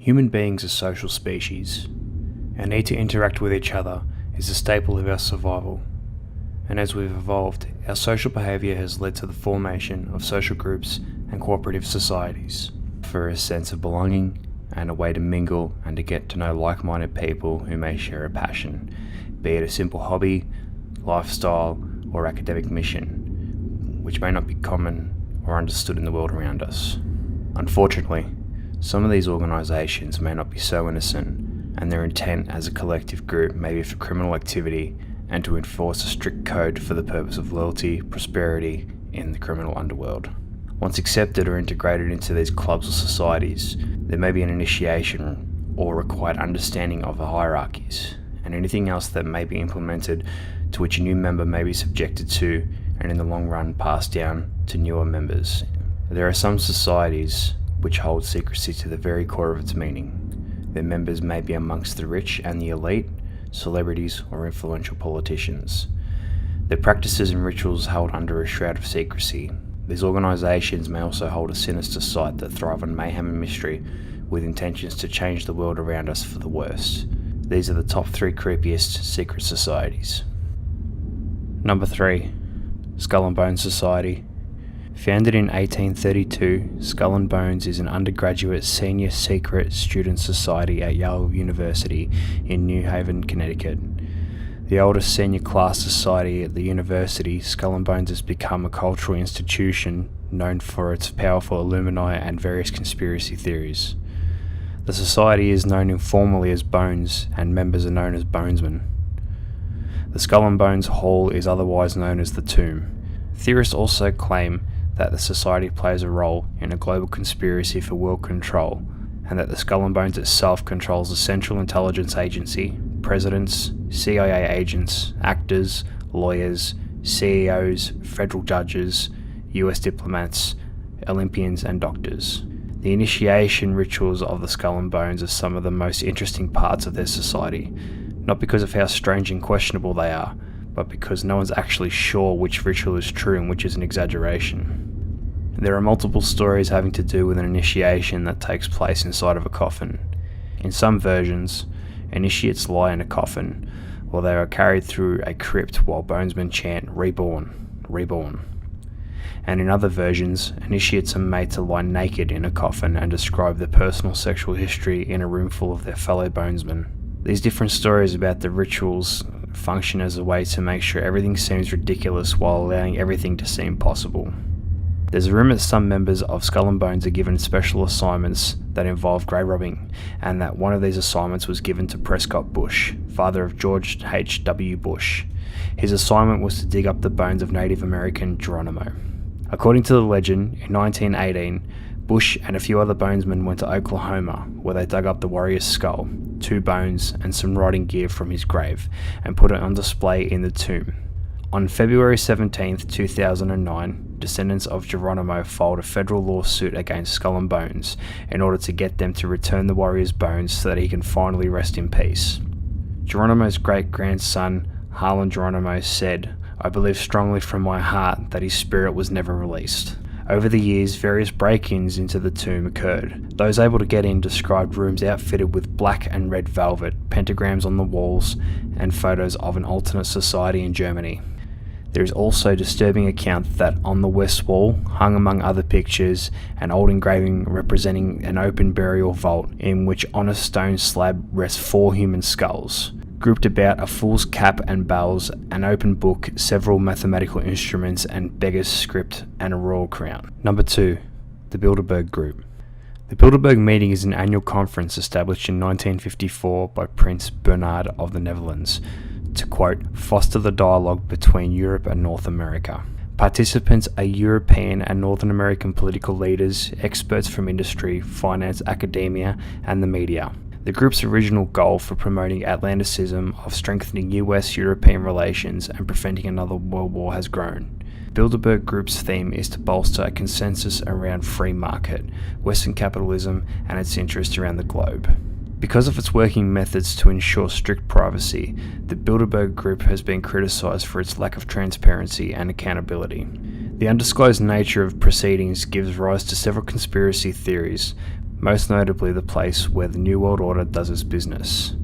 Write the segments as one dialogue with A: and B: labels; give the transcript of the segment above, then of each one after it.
A: Human beings are social species. Our need to interact with each other is a staple of our survival. And as we've evolved, our social behaviour has led to the formation of social groups and cooperative societies for a sense of belonging and a way to mingle and to get to know like-minded people who may share a passion, be it a simple hobby, lifestyle, or academic mission, which may not be common or understood in the world around us. Unfortunately, some of these organisations may not be so innocent, and their intent as a collective group may be for criminal activity and to enforce a strict code for the purpose of loyalty, prosperity in the criminal underworld. Once accepted or integrated into these clubs or societies, there may be an initiation or required understanding of the hierarchies, and anything else that may be implemented to which a new member may be subjected to, and in the long run passed down to newer members. There are some societies which hold secrecy to the very core of its meaning. Their members may be amongst the rich and the elite, celebrities or influential politicians. Their practices and rituals held under a shroud of secrecy. These organisations may also hold a sinister side that thrive on mayhem and mystery, with intentions to change the world around us for the worst. These are the top 3 creepiest secret societies. Number 3. Skull and Bones Society. Founded in 1832, Skull and Bones is an undergraduate senior secret student society at Yale University in New Haven, Connecticut. The oldest senior class society at the university, Skull and Bones has become a cultural institution known for its powerful Illuminati and various conspiracy theories. The society is known informally as Bones, and members are known as Bonesmen. The Skull and Bones Hall is otherwise known as the Tomb. Theorists also claim that the society plays a role in a global conspiracy for world control, and that the Skull and Bones itself controls the Central Intelligence Agency, presidents, CIA agents, actors, lawyers, CEOs, federal judges, US diplomats, Olympians and doctors. The initiation rituals of the Skull and Bones are some of the most interesting parts of their society, not because of how strange and questionable they are, but because no one's actually sure which ritual is true and which is an exaggeration. There are multiple stories having to do with an initiation that takes place inside of a coffin. In some versions, initiates lie in a coffin, or they are carried through a crypt while bonesmen chant, "Reborn, reborn." And in other versions, initiates are made to lie naked in a coffin and describe their personal sexual history in a room full of their fellow bonesmen. These different stories about the rituals function as a way to make sure everything seems ridiculous while allowing everything to seem possible. There's a rumour that some members of Skull and Bones are given special assignments that involve grave robbing, and that one of these assignments was given to Prescott Bush, father of George H.W. Bush. His assignment was to dig up the bones of Native American Geronimo. According to the legend, in 1918, Bush and a few other bonesmen went to Oklahoma, where they dug up the warrior's skull, 2 bones, and some writing gear from his grave, and put it on display in the tomb. On February 17, 2009, descendants of Geronimo filed a federal lawsuit against Skull and Bones in order to get them to return the warrior's bones so that he can finally rest in peace. Geronimo's great-grandson, Harlan Geronimo, said, "I believe strongly from my heart that his spirit was never released." Over the years, various break-ins into the tomb occurred. Those able to get in described rooms outfitted with black and red velvet, pentagrams on the walls, and photos of an alternate society in Germany. There is also a disturbing account that on the west wall, hung among other pictures, an old engraving representing an open burial vault in which on a stone slab rest 4 human skulls. Grouped about a fool's cap and bells, an open book, several mathematical instruments and beggar's script, and a royal crown. Number 2. The Bilderberg Group. The Bilderberg meeting is an annual conference established in 1954 by Prince Bernhard of the Netherlands to, quote, foster the dialogue between Europe and North America. Participants are European and Northern American political leaders, experts from industry, finance, academia, and the media. The group's original goal for promoting Atlanticism of strengthening US-European relations and preventing another world war has grown. Bilderberg Group's theme is to bolster a consensus around free market, Western capitalism, and its interests around the globe. Because of its working methods to ensure strict privacy, the Bilderberg Group has been criticised for its lack of transparency and accountability. The undisclosed nature of proceedings gives rise to several conspiracy theories, most notably the place where the New World Order does its business.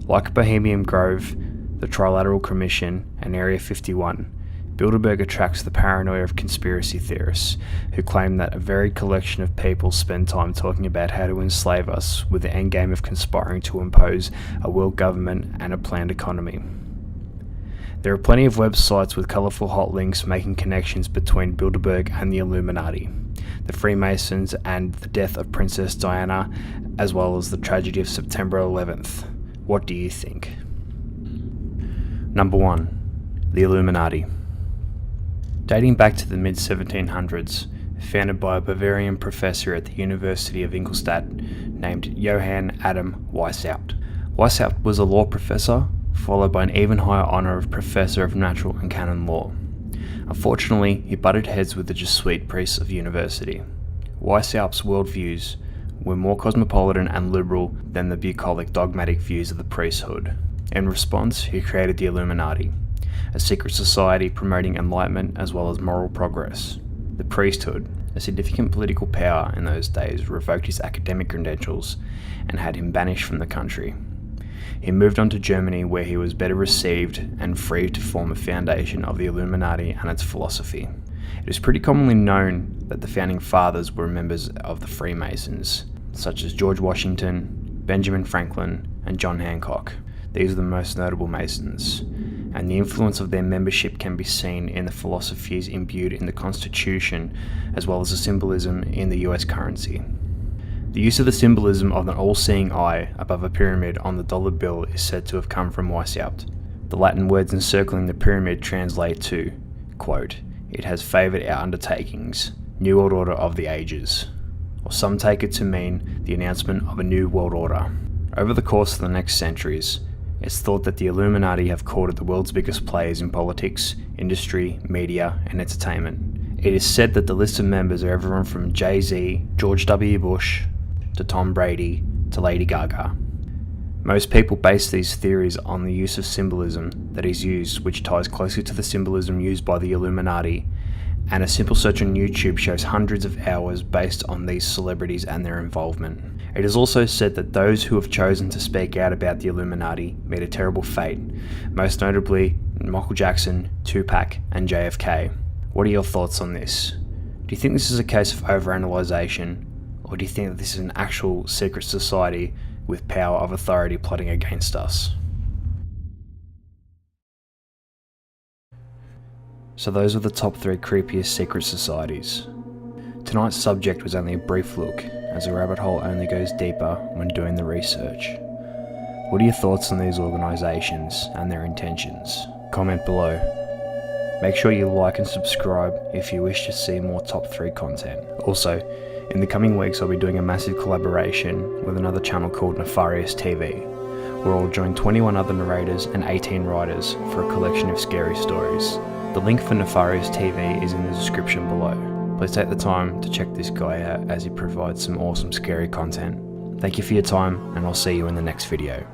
A: Like Bohemian Grove, the Trilateral Commission, and Area 51, Bilderberg attracts the paranoia of conspiracy theorists, who claim that a varied collection of people spend time talking about how to enslave us with the endgame of conspiring to impose a world government and a planned economy. There are plenty of websites with colourful hot links making connections between Bilderberg and the Illuminati, the Freemasons and the death of Princess Diana, as well as the tragedy of September 11th. What do you think? Number 1. The Illuminati. Dating back to the mid-1700s, founded by a Bavarian professor at the University of Ingolstadt named Johann Adam Weishaupt. Weishaupt was a law professor, followed by an even higher honour of Professor of Natural and Canon Law. Unfortunately, he butted heads with the Jesuit priests of the university. Weishaupt's worldviews were more cosmopolitan and liberal than the bucolic dogmatic views of the priesthood. In response, he created the Illuminati, a secret society promoting enlightenment as well as moral progress. The priesthood, a significant political power in those days, revoked his academic credentials and had him banished from the country. He moved on to Germany, where he was better received and free to form a foundation of the Illuminati and its philosophy. It is pretty commonly known that the founding fathers were members of the Freemasons, such as George Washington, Benjamin Franklin, and John Hancock. These are the most notable Masons, and the influence of their membership can be seen in the philosophies imbued in the Constitution, as well as the symbolism in the US currency. The use of the symbolism of an all-seeing eye above a pyramid on the dollar bill is said to have come from Weishaupt. The Latin words encircling the pyramid translate to, quote, "It has favoured our undertakings, New World Order of the ages," or some take it to mean the announcement of a new world order. Over the course of the next centuries, it's thought that the Illuminati have courted the world's biggest players in politics, industry, media, and entertainment. It is said that the list of members are everyone from Jay-Z, George W. Bush, to Tom Brady, to Lady Gaga. Most people base these theories on the use of symbolism that is used, which ties closely to the symbolism used by the Illuminati, and a simple search on YouTube shows hundreds of hours based on these celebrities and their involvement. It is also said that those who have chosen to speak out about the Illuminati meet a terrible fate, most notably Michael Jackson, Tupac, and JFK. What are your thoughts on this? Do you think this is a case of overanalyzation, or do you think that this is an actual secret society with power of authority plotting against us? So those are the top 3 creepiest secret societies. Tonight's subject was only a brief look, as the rabbit hole only goes deeper when doing the research. What are your thoughts on these organisations and their intentions? Comment below. Make sure you like and subscribe if you wish to see more top 3 content. Also, in the coming weeks I'll be doing a massive collaboration with another channel called Nefarious TV, where I'll join 21 other narrators and 18 writers for a collection of scary stories. The link for Nefarious TV is in the description below. Please take the time to check this guy out as he provides some awesome scary content. Thank you for your time, and I'll see you in the next video.